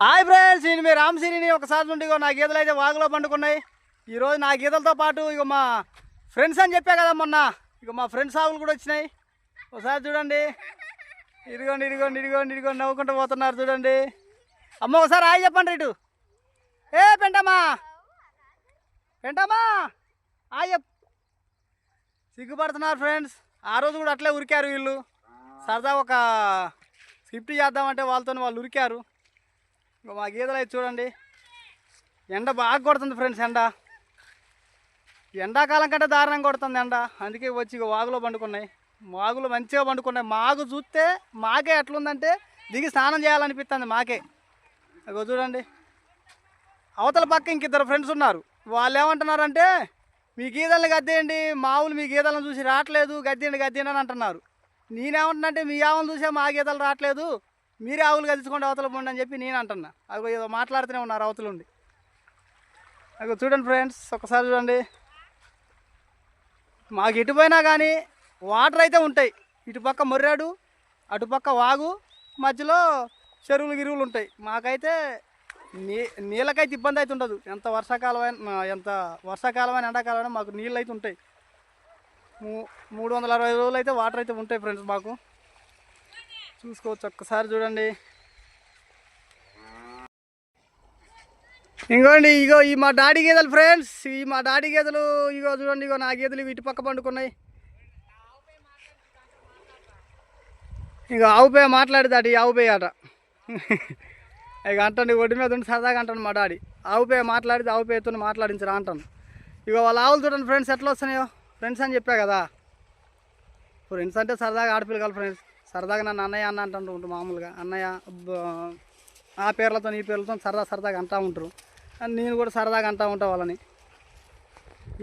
Hi friends, నేను మీ రామసిరిని. ఒకసారి నుండి ఇగో నా గీతలు అయితే వాగులో పండుకున్నాయి. ఈరోజు నా గీతలతో పాటు ఇక మా ఫ్రెండ్స్ అని చెప్పా కదా మొన్న, ఇక మా ఫ్రెండ్స్ ఆవులు కూడా వచ్చినాయి. ఒకసారి చూడండి, ఇదిగోండి ఇదిగోండి ఇదిగోండి ఇదిగోండి నవ్వుకుంటూ పోతున్నారు చూడండి. అమ్మ ఒకసారి హాయ్ చెప్పండి ఇటు. ఏ పెంటమ్మా పెంటమ్మా హాయ్ చెప్. సిగ్గుపడుతున్నారు ఫ్రెండ్స్. ఆ రోజు కూడా అట్లే ఉరికారు వీళ్ళు. సరదా ఒక స్క్రిప్ట్ చేద్దామంటే వాళ్ళతో వాళ్ళు ఉరికారు. ఇంకా మా గీతలు అయితే చూడండి, ఎండ బాగా కొడుతుంది ఫ్రెండ్స్. ఎండాకాలం కంటే దారుణంగా కొడుతుంది ఎండ. అందుకే వచ్చి ఇక వాగులో పండుకున్నాయి. వాగులు మంచిగా పండుకున్నాయి. మాకు చూస్తే మాకే ఎట్లుందంటే దిగి స్నానం చేయాలనిపిస్తుంది మాకే. అగో చూడండి, అవతల పక్క ఇంకిద్దరు ఫ్రెండ్స్ ఉన్నారు. వాళ్ళు ఏమంటున్నారంటే మీ గీతల్ని గద్దేయండి, మా ఆవులు మీ గీతలను చూసి రావట్లేదు, గద్దేయండి అని అంటున్నారు. నేనేమంటున్నానంటే మీ ఆవులు చూసే మా గీతలు రావట్లేదు, మీరే ఆవులు గదించుకోండి అవతల పోండి అని చెప్పి నేను అంటున్నా. అగో ఏదో మాట్లాడుతూనే ఉన్నారు అవతలుండి. అగో చూడండి ఫ్రెండ్స్, ఒకసారి చూడండి. మాకు ఇటుపోయినా కానీ వాటర్ అయితే ఉంటాయి. ఇటుపక్క మొర్రాడు, అటుపక్క వాగు, మధ్యలో చెరువులు గిరువులు ఉంటాయి. మాకైతే నీళ్ళకైతే ఇబ్బంది అయితే ఉండదు. ఎంత వర్షాకాలమైన ఎండాకాలమైనా మాకు నీళ్ళు అయితే ఉంటాయి. 360 రోజులు అయితే వాటర్ అయితే ఉంటాయి ఫ్రెండ్స్ మాకు. చూసుకోవచ్చు, ఒక్కసారి చూడండి. ఇంకోండి, ఇగో ఈ మా డాడీ గేదెలు ఫ్రెండ్స్. ఈ మా డాడీ గేదెలు ఇగో చూడండి. ఇగో నా గేదెలు ఇటు పక్క పండుకున్నాయి. ఇక ఆవుపేయ మాట్లాడేదాడు, ఈ ఆవుపేయ అట. ఇక అంటాను, ఒడ్డు మీద ఉండి సరదాగా అంటాను మా డాడీ. ఆవుపేయ మాట్లాడితే ఆవుపేయతో మాట్లాడించరా అంటాను. ఇక వాళ్ళ ఆవులు చూడండి ఫ్రెండ్స్ ఎట్లా వస్తున్నాయో. ఫ్రెండ్స్ అని చెప్పా కదా, ఫ్రెండ్స్ అంటే సరదాగా ఆడపిల్లలు ఫ్రెండ్స్. సరదాగా నన్ను అన్నయ్య అన్న అంటూ ఉంటారు మామూలుగా. అన్నయ్య ఆ పేర్లతో ఈ పేర్లతో సరదాగా అంటూ ఉంటారు. నేను కూడా సరదాగా అంటూ ఉంటా వాళ్ళని.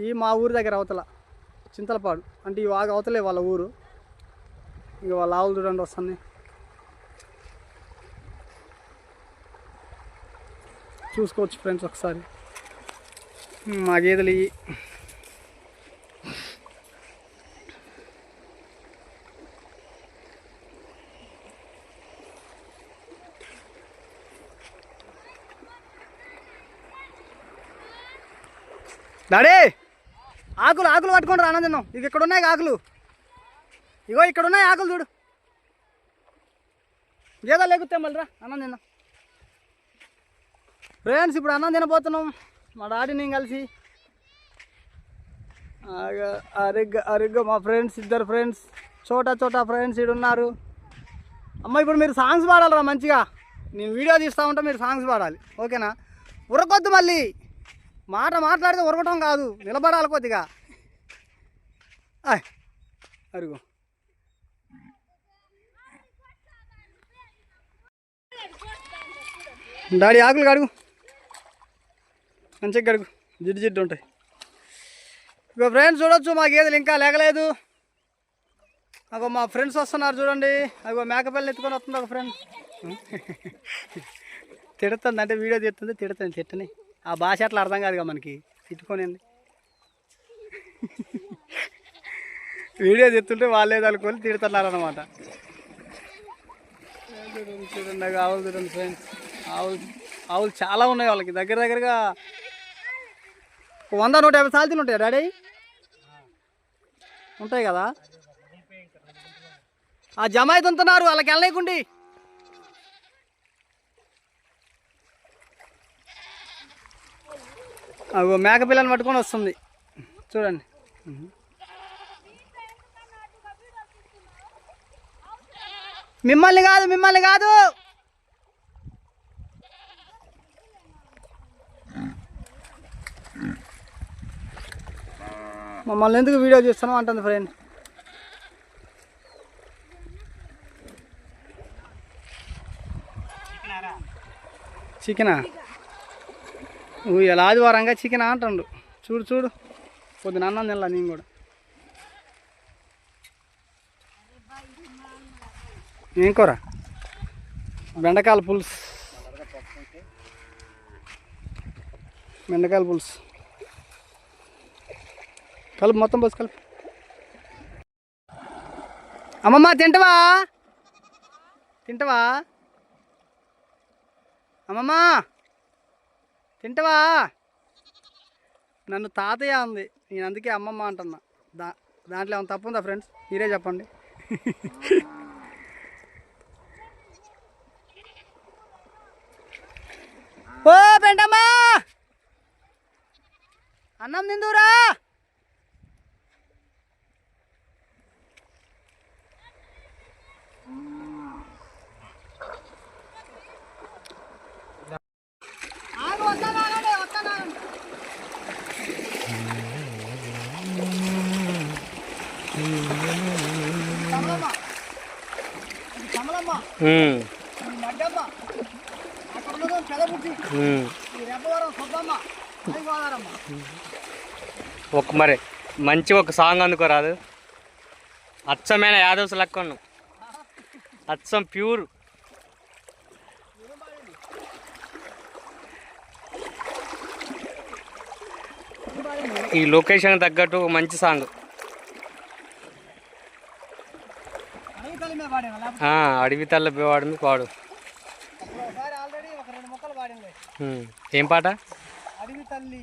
ఈ మా ఊరి దగ్గర అవతల చింతలపాడు అంటే ఈ వాగు అవతలే వాళ్ళ ఊరు. ఇక వాళ్ళ ఆవులు చూడండి వస్తుంది. చూసుకోవచ్చు ఫ్రెండ్స్ ఒకసారి. మా గేదెలు ఇవి. డాడీ ఆకులు పట్టుకుంటారు అన్నం తిన్నాం. ఇక ఇక్కడ ఉన్నాయి ఆకులు, ఇగో ఇక్కడ ఉన్నాయి ఆకులు చూడు. గేదెలు లేకుతే మళ్ళీ రా అన్నం తిన్నాం ఫ్రెండ్స్. ఇప్పుడు అన్నం తినబోతున్నాం మా డాడీ నేను కలిసి. అరిగ్గా మా ఫ్రెండ్స్, ఇద్దరు ఫ్రెండ్స్ చోటా ఫ్రెండ్స్ ఇక్కడ ఉన్నారు. అమ్మ ఇప్పుడు మీరు సాంగ్స్ పాడాలరా మంచిగా. నేను వీడియో తీస్తూ ఉంటా, మీరు సాంగ్స్ పాడాలి ఓకేనా. ఉరకొద్దు, మళ్ళీ మాట్లాడితే ఉరకటం కాదు, నిలబడాలి కొద్దిగా. అరుగు డాడీ ఆకులు కడుగు, మంచిగా కడుగు, జిడ్డు ఉంటాయి. ఇక ఫ్రెండ్స్ చూడొచ్చు, మా గేదెలు ఇంకా లేగలేదు. అగో మా ఫ్రెండ్స్ వస్తున్నారు చూడండి. అగో మేకపిల్లని ఎత్తుకొని వస్తుంది ఒక ఫ్రెండ్. తిడుతుంది అంటే వీడియో తీస్తుంది, తిట్టని. ఆ భాష అట్లా అర్థం కాదుగా మనకి, తిట్టుకోనండి. వీడియో తీస్తుంటే వాళ్ళేది అనుకొని తిడుతున్నారు అనమాట. చూడండి ఆవులు చూడండి ఫ్రెండ్స్. ఆవులు చాలా ఉన్నాయి వాళ్ళకి. దగ్గరగా 100-150 సాల్తీలు ఉంటాయి డాడీ, ఉంటాయి కదా. ఆ జమ అయితే ఉంటున్నారు వాళ్ళకి వెళ్ళలేకుండి. అగో మేక పిల్లని పట్టుకొని వస్తుంది చూడండి. మిమ్మల్ని కాదు మమ్మల్ని ఎందుకు వీడియో చేస్తాను అంటుంది ఫ్రెండ్. చికెనా? ఇలా ఆదివారంగా చికెన్ అంటుండు. చూడు పొద్దున అన్నం తినలా నేను కూడా. ఏం కూర? బెండకాయల పులుసు. కలుపు, మొత్తం పోసి కలుపు. అమ్మమ్మ తింటవా? అమ్మమ్మ తింటవా? నన్ను తాతయ్య అంది, నేను అందుకే అమ్మమ్మ అంటున్నా. దాంట్లో ఏమైనా తప్పు ఉందా ఫ్రెండ్స్? మీరే చెప్పండి. ఓ పెంటమ్మా, అన్నం తిందురా. ఒక మరి మంచి ఒక సాంగ్ అందుకోరాదు. అచ్చమైన యాదవ్స్ లెక్క ఉన్నాం, అచ్చం ప్యూర్. ఈ లొకేషన్ తగ్గట్టు మంచి సాంగ్. అడవి తల్ల వాడింది పాడు. ఏం పాట? అడవి తల్లి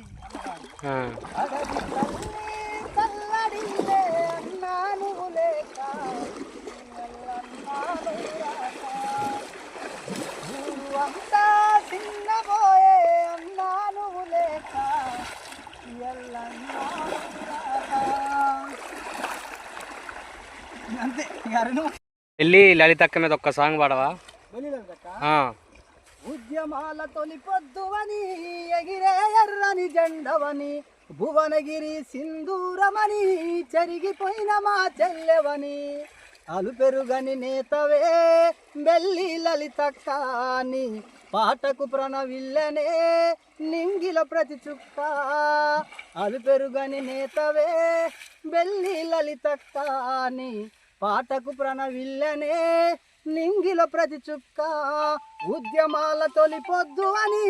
వెళ్ళి లలితక్క మీద ఒక్క సాంగ్ పాడవా? ఉద్యమాల తొలి పొద్దువని ఎగిరే ఎర్రని జెండవని భువనగిరి సింధూరమని చెరిగిపోయిన మా చెల్లెవని అలు పెరుగని నేతవే బెల్లి లలితక్కాని పాటకు ప్రణవిల్లనే నింగిల ప్రతి చుక్క అలు పెరుగని నేతవే బెల్లి లలితక్కాని పాటకు ప్రణవిల్లనే నింగిల ప్రతి చుక్క ఉద్యమాల తొలి పొద్దు అని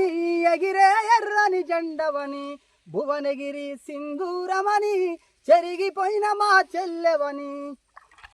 ఎగిరే ఎర్రని జెండవని భువనగిరి సింధూరమని చెరిగిపోయిన మా చెల్లెవని